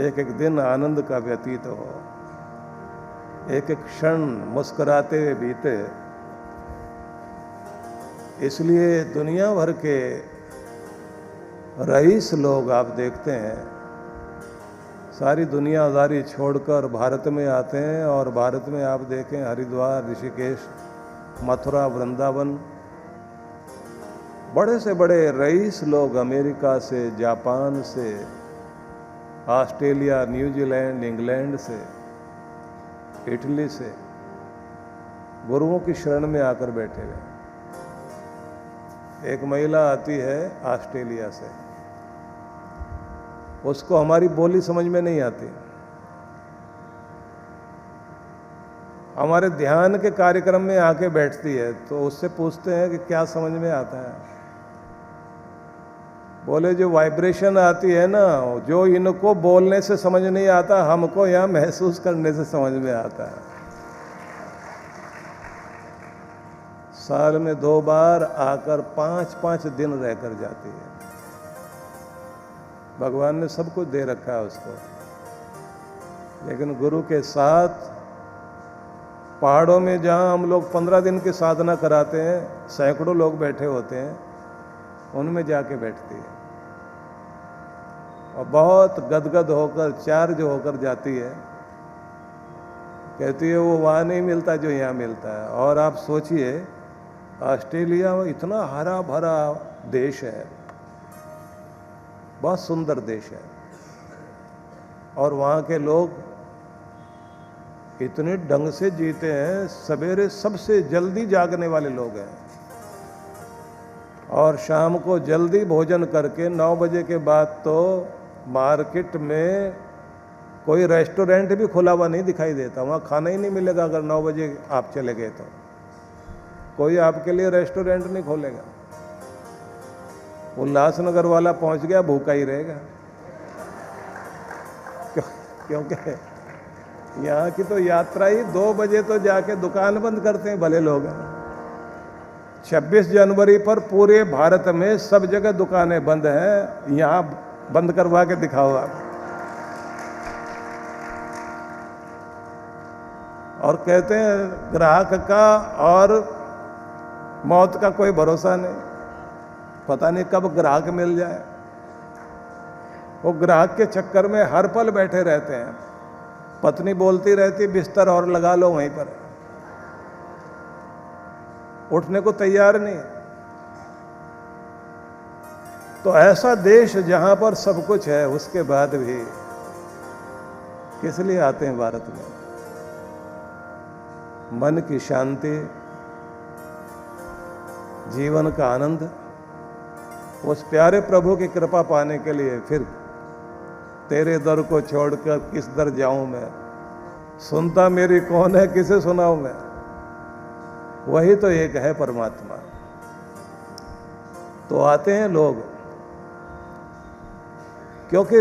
एक एक दिन आनंद का व्यतीत हो, एक एक क्षण मुस्कुराते हुए बीते। इसलिए दुनिया भर के रईस लोग आप देखते हैं सारी दुनियादारी छोड़कर भारत में आते हैं, और भारत में आप देखें हरिद्वार, ऋषिकेश, मथुरा, वृंदावन, बड़े से बड़े रईस लोग अमेरिका से, जापान से, ऑस्ट्रेलिया, न्यूजीलैंड, इंग्लैंड से, इटली से गुरुओं की शरण में आकर बैठे हुए। एक महिला आती है ऑस्ट्रेलिया से, उसको हमारी बोली समझ में नहीं आती। हमारे ध्यान के कार्यक्रम में आके बैठती है, तो उससे पूछते हैं कि क्या समझ में आता है। बोले जो वाइब्रेशन आती है ना, जो इनको बोलने से समझ नहीं आता, हमको यहाँ महसूस करने से समझ में आता है। साल में 2 बार आकर 5-5 दिन रहकर जाती है। भगवान ने सब कुछ दे रखा है उसको, लेकिन गुरु के साथ पहाड़ों में जहाँ हम लोग 15 दिन की साधना कराते हैं, सैकड़ों लोग बैठे होते हैं, उनमें जाके बैठती है और बहुत गदगद होकर, चार्ज होकर जाती है। कहती है वो वहाँ नहीं मिलता जो यहाँ मिलता है। और आप सोचिए, ऑस्ट्रेलिया में इतना हरा भरा देश है, बहुत सुंदर देश है, और वहाँ के लोग इतने ढंग से जीते हैं। सवेरे सबसे जल्दी जागने वाले लोग हैं, और शाम को जल्दी भोजन करके 9 बजे के बाद तो मार्केट में कोई रेस्टोरेंट भी खुला हुआ नहीं दिखाई देता। वहाँ खाना ही नहीं मिलेगा अगर 9 बजे आप चले गए तो। कोई आपके लिए रेस्टोरेंट नहीं खोलेगा। उल्लासनगर वाला पहुँच गया, भूखा ही रहेगा, क्योंकि यहाँ की तो यात्रा ही 2 बजे तो जाके दुकान बंद करते हैं भले लोग। 26 जनवरी पर पूरे भारत में सब जगह दुकानें बंद हैं, यहाँ बंद करवा के दिखाओ आप। और कहते हैं ग्राहक का और मौत का कोई भरोसा नहीं, पता नहीं कब ग्राहक मिल जाए। वो ग्राहक के चक्कर में हर पल बैठे रहते हैं। पत्नी बोलती रहती बिस्तर और लगा लो वहीं पर, उठने को तैयार नहीं। तो ऐसा देश जहां पर सब कुछ है, उसके बाद भी किस लिए आते हैं भारत में? मन की शांति, जीवन का आनंद, उस प्यारे प्रभु की कृपा पाने के लिए। फिर तेरे दर को छोड़कर किस दर जाऊं मैं, सुनता मेरी कौन है, किसे सुनाऊं मैं। वही तो एक है परमात्मा। तो आते हैं लोग, क्योंकि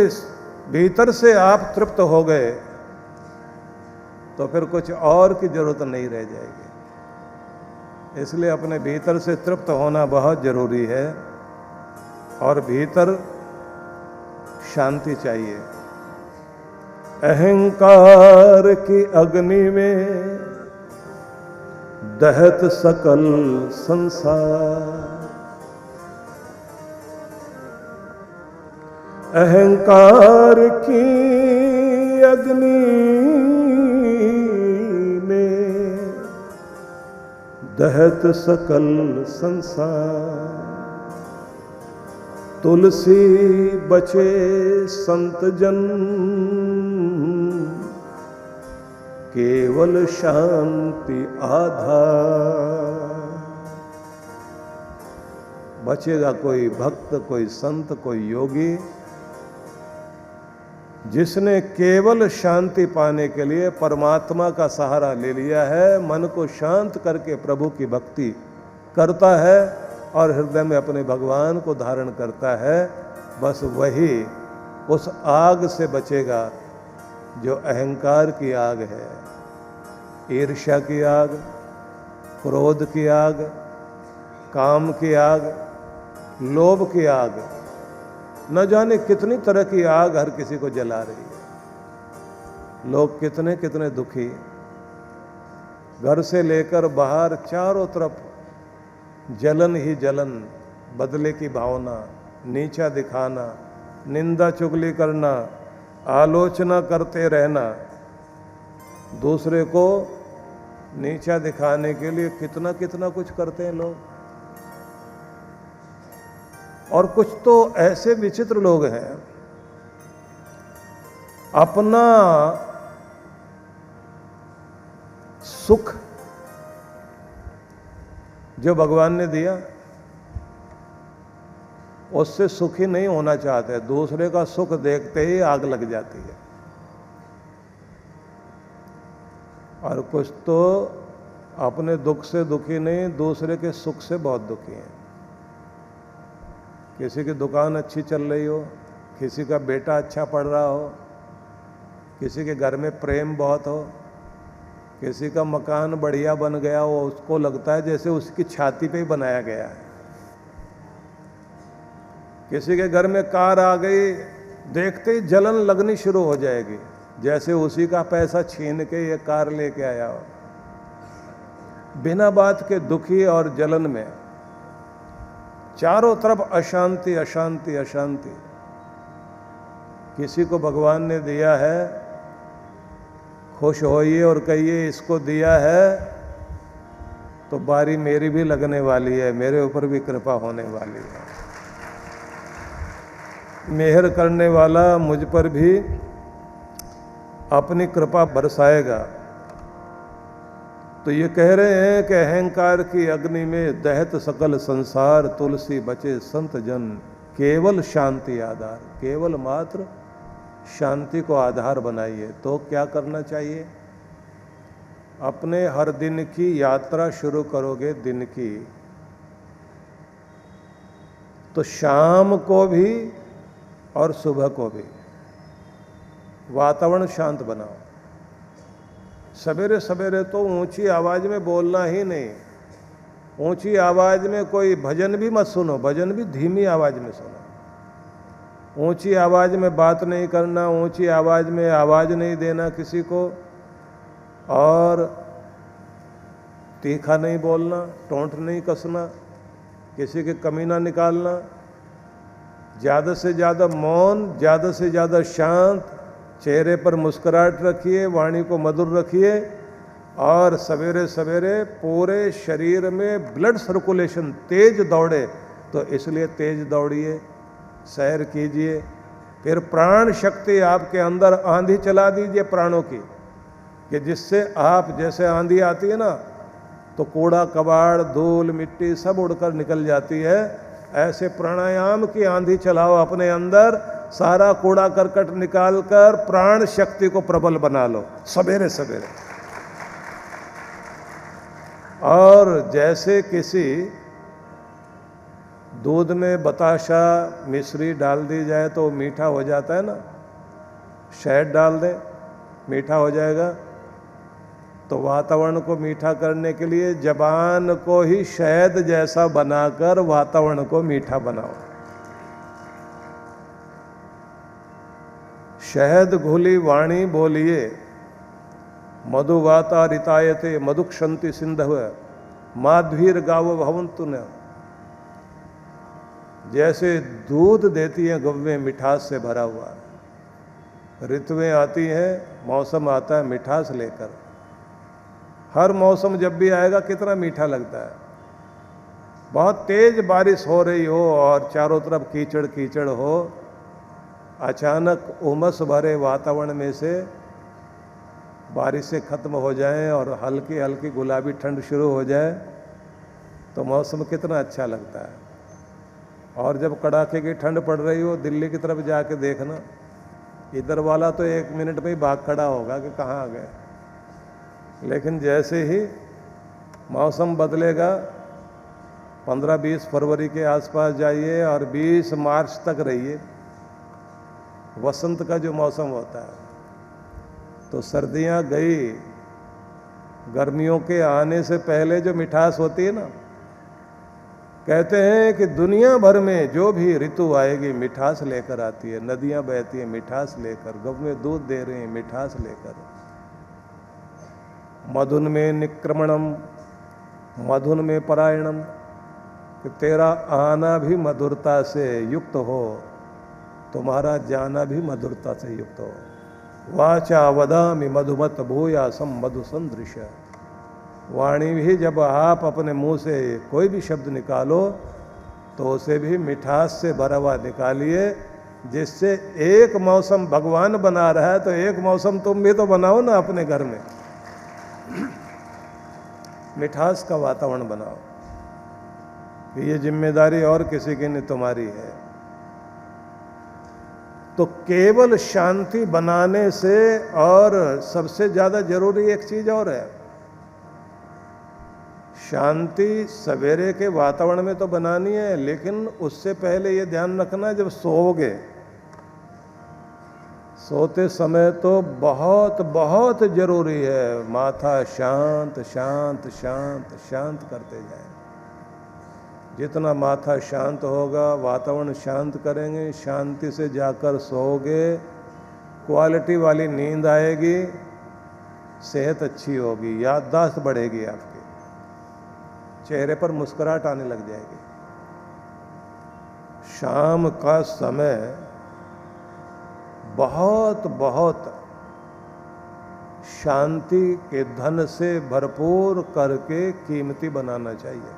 भीतर से आप तृप्त हो गए तो फिर कुछ और की जरूरत नहीं रह जाएगी। इसलिए अपने भीतर से तृप्त होना बहुत जरूरी है, और भीतर शांति चाहिए। अहंकार की अग्नि में दहत सकल संसार, अहंकार की अग्नि में दहत सकल संसार। तुलसी बचे संत जन, केवल शांति आधार। बचेगा कोई भक्त, कोई संत, कोई योगी, जिसने केवल शांति पाने के लिए परमात्मा का सहारा ले लिया है, मन को शांत करके प्रभु की भक्ति करता है और हृदय में अपने भगवान को धारण करता है। बस वही उस आग से बचेगा जो अहंकार की आग है, ईर्ष्या की आग, क्रोध की आग, काम की आग, लोभ की आग, न जाने कितनी तरह की आग हर किसी को जला रही है। लोग कितने कितने दुखी, घर से लेकर बाहर चारों तरफ जलन ही जलन, बदले की भावना, नीचा दिखाना, निंदा चुगली करना, आलोचना करते रहना। दूसरे को नीचा दिखाने के लिए कितना कितना कुछ करते हैं लोग। और कुछ तो ऐसे विचित्र लोग हैं, अपना सुख जो भगवान ने दिया उससे सुखी नहीं होना चाहते, दूसरे का सुख देखते ही आग लग जाती है। और कुछ तो अपने दुख से दुखी नहीं, दूसरे के सुख से बहुत दुखी हैं। किसी की दुकान अच्छी चल रही हो, किसी का बेटा अच्छा पढ़ रहा हो, किसी के घर में प्रेम बहुत हो, किसी का मकान बढ़िया बन गया हो, उसको लगता है जैसे उसकी छाती पे ही बनाया गया है। किसी के घर में कार आ गई, देखते ही जलन लगनी शुरू हो जाएगी, जैसे उसी का पैसा छीन के ये कार लेके आया हो। बिना बात के दुखी और जलन में चारों तरफ अशांति अशांति अशांति। किसी को भगवान ने दिया है, खुश होइए और कहिए इसको दिया है तो बारी मेरी भी लगने वाली है, मेरे ऊपर भी कृपा होने वाली है। मेहर करने वाला मुझ पर भी अपनी कृपा बरसाएगा। तो ये कह रहे हैं कि अहंकार की अग्नि में दहत सकल संसार, तुलसी बचे संत जन, केवल शांति आधार। केवल मात्र शांति को आधार बनाइए। तो क्या करना चाहिए? अपने हर दिन की यात्रा शुरू करोगे दिन की, तो शाम को भी और सुबह को भी वातावरण शांत बनाओ। सवेरे सवेरे तो ऊंची आवाज में बोलना ही नहीं, ऊंची आवाज में कोई भजन भी मत सुनो, भजन भी धीमी आवाज में सुनो। ऊंची आवाज में बात नहीं करना, ऊंची आवाज में आवाज नहीं देना किसी को, और तीखा नहीं बोलना, टोंट नहीं कसना, किसी की कमी ना निकालना। ज़्यादा से ज़्यादा मौन, ज़्यादा से ज़्यादा शांत, चेहरे पर मुस्कुराहट रखिए, वाणी को मधुर रखिए, और सवेरे सवेरे पूरे शरीर में ब्लड सर्कुलेशन तेज दौड़े, तो इसलिए तेज दौड़िए, सैर कीजिए। फिर प्राण शक्ति आपके अंदर आंधी चला दीजिए प्राणों की, कि जिससे आप, जैसे आंधी आती है ना तो कूड़ा कबाड़ धूल मिट्टी सब उड़कर निकल जाती है, ऐसे प्राणायाम की आंधी चलाओ अपने अंदर, सारा कूड़ा करकट निकालकर प्राण शक्ति को प्रबल बना लो सवेरे सवेरे। और जैसे किसी दूध में बताशा मिश्री डाल दी जाए तो मीठा हो जाता है ना, शहद डाल दें मीठा हो जाएगा। तो वातावरण को मीठा करने के लिए जबान को ही शहद जैसा बनाकर वातावरण को मीठा बनाओ। शहद घुली वाणी बोलिए, मधुवाता रितायते मधुक्षंति सिंधव माध्वीर गाव भवंतु न। जैसे दूध देती हैं गव्वें मिठास से भरा हुआ, ऋतुएं आती हैं, मौसम आता है मिठास लेकर। हर मौसम जब भी आएगा कितना मीठा लगता है। बहुत तेज बारिश हो रही हो और चारों तरफ कीचड़ कीचड़ हो, अचानक उमस भरे वातावरण में से बारिशें खत्म हो जाएं और हल्की हल्की गुलाबी ठंड शुरू हो जाए तो मौसम कितना अच्छा लगता है। और जब कड़ाके की ठंड पड़ रही हो, दिल्ली की तरफ जाके देखना, इधर वाला तो 1 मिनट में ही भाग खड़ा होगा कि कहाँ आ गए। लेकिन जैसे ही मौसम बदलेगा, 15-20 फरवरी के आसपास जाइए और 20 मार्च तक रहिए, वसंत का जो मौसम होता है, तो सर्दियां गई, गर्मियों के आने से पहले जो मिठास होती है ना, कहते हैं कि दुनिया भर में जो भी ऋतु आएगी मिठास लेकर आती है। नदियां बहती हैं मिठास लेकर, गौ में दूध दे रही हैं मिठास लेकर। मधुन में निक्रमणम, मधुन में परायणम, कि तेरा आना भी मधुरता से युक्त हो, तुम्हारा जाना भी मधुरता से युक्त हो। वाचा वदामि मधुमत भूयासम मधु सदृश। वाणी भी जब आप अपने मुंह से कोई भी शब्द निकालो तो उसे भी मिठास से भरा हुआ निकालिए, जिससे एक मौसम भगवान बना रहा है तो एक मौसम तुम भी तो बनाओ ना अपने घर में। मिठास का वातावरण बनाओ। ये जिम्मेदारी और किसी की नहीं, तुम्हारी है। तो केवल शांति बनाने से, और सबसे ज्यादा जरूरी एक चीज और है, शांति सवेरे के वातावरण में तो बनानी है, लेकिन उससे पहले ये ध्यान रखना, जब सोओगे, सोते समय तो बहुत बहुत जरूरी है माथा शांत शांत शांत शांत करते जाएं। जितना माथा शांत होगा, वातावरण शांत करेंगे, शांति से जाकर सोओगे, क्वालिटी वाली नींद आएगी, सेहत अच्छी होगी, याददाश्त बढ़ेगी, आपकी चेहरे पर मुस्कुराहट आने लग जाएगी। शाम का समय बहुत बहुत शांति के धन से भरपूर करके कीमती बनाना चाहिए।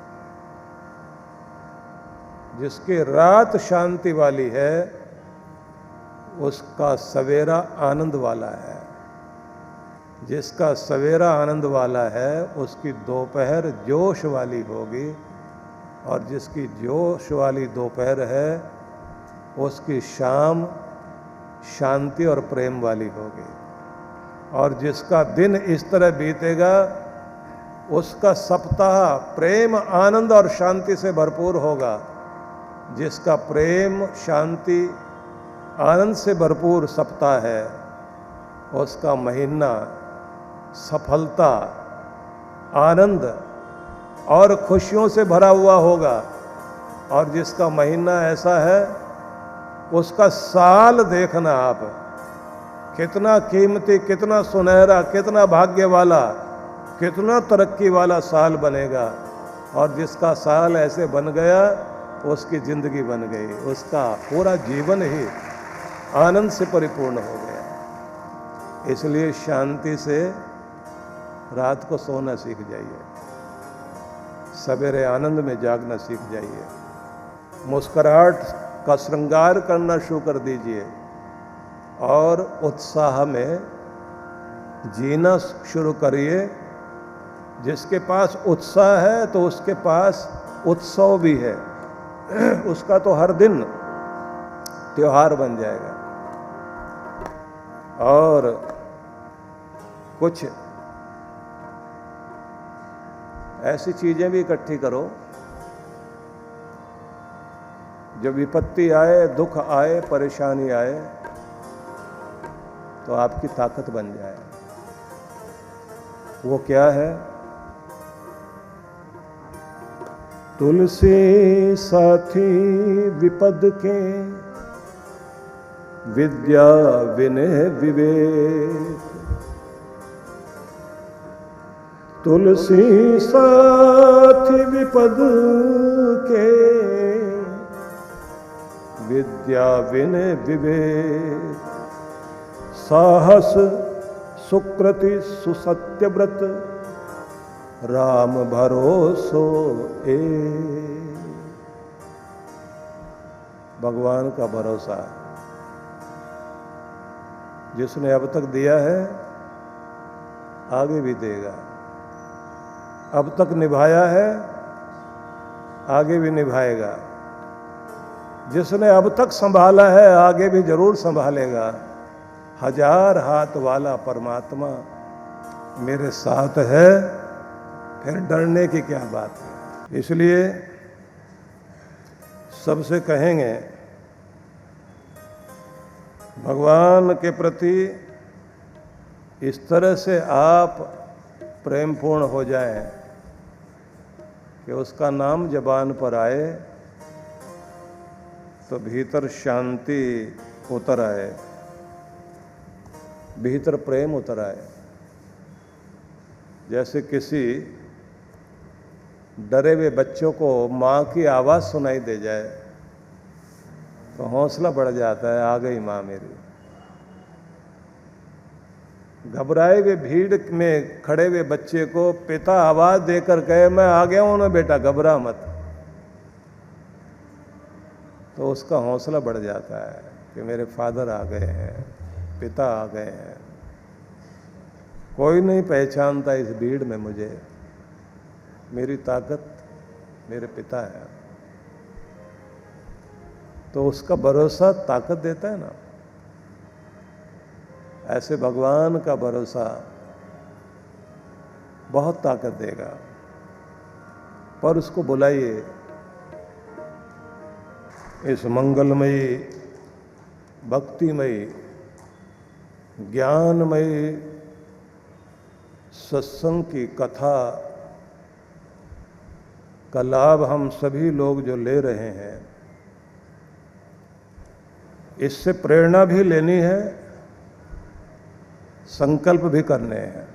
जिसकी रात शांति वाली है उसका सवेरा आनंद वाला है। जिसका सवेरा आनंद वाला है उसकी दोपहर जोश वाली होगी, और जिसकी जोश वाली दोपहर है उसकी शाम शांति और प्रेम वाली होगी। और जिसका दिन इस तरह बीतेगा उसका सप्ताह प्रेम आनंद और शांति से भरपूर होगा। जिसका प्रेम शांति आनंद से भरपूर सप्ताह है उसका महीना सफलता आनंद और खुशियों से भरा हुआ होगा। और जिसका महीना ऐसा है उसका साल देखना आप, कितना कीमती, कितना सुनहरा, कितना भाग्य वाला, कितना तरक्की वाला साल बनेगा। और जिसका साल ऐसे बन गया उसकी जिंदगी बन गई, उसका पूरा जीवन ही आनंद से परिपूर्ण हो गया। इसलिए शांति से रात को सोना सीख जाइए, सवेरे आनंद में जागना सीख जाइए, मुस्कुराहट का श्रृंगार करना शुरू कर दीजिए, और उत्साह में जीना शुरू करिए। जिसके पास उत्साह है तो उसके पास उत्सव भी है, उसका तो हर दिन त्योहार बन जाएगा। और कुछ ऐसी चीजें भी इकट्ठी करो, जब विपत्ति आए, दुख आए, परेशानी आए तो आपकी ताकत बन जाए। वो क्या है? तुलसी साथी विपद के, विद्या विनय विवेक। तुलसी साथी विपद के, विद्या विनय विवेक। साहस सुकृति सुसत्य व्रत, राम भरोसो ए। भगवान का भरोसा, जिसने अब तक दिया है आगे भी देगा, अब तक निभाया है आगे भी निभाएगा, जिसने अब तक संभाला है आगे भी जरूर संभालेगा। हजार हाथ वाला परमात्मा मेरे साथ है, फिर डरने की क्या बात है। इसलिए सबसे कहेंगे भगवान के प्रति इस तरह से आप प्रेमपूर्ण हो जाएं कि उसका नाम जबान पर आए तो भीतर शांति उतर आए, भीतर प्रेम उतर आए। जैसे किसी डरे हुए बच्चों को माँ की आवाज़ सुनाई दे जाए तो हौसला बढ़ जाता है, आ गई माँ मेरी। घबराए हुए भीड़ में खड़े हुए बच्चे को पिता आवाज़ देकर कहे मैं आ गया हूं ना बेटा, घबरा मत, तो उसका हौसला बढ़ जाता है कि मेरे फादर आ गए हैं, पिता आ गए हैं। कोई नहीं पहचानता इस भीड़ में मुझे, मेरी ताकत मेरे पिता है। तो उसका भरोसा ताकत देता है ना। ऐसे भगवान का भरोसा बहुत ताकत देगा। पर उसको बुलाइए, इस मंगलमयी, भक्तिमयी, ज्ञानमयी सत्संग की कथा का लाभ हम सभी लोग जो ले रहे हैं, इससे प्रेरणा भी लेनी है, संकल्प भी करने हैं।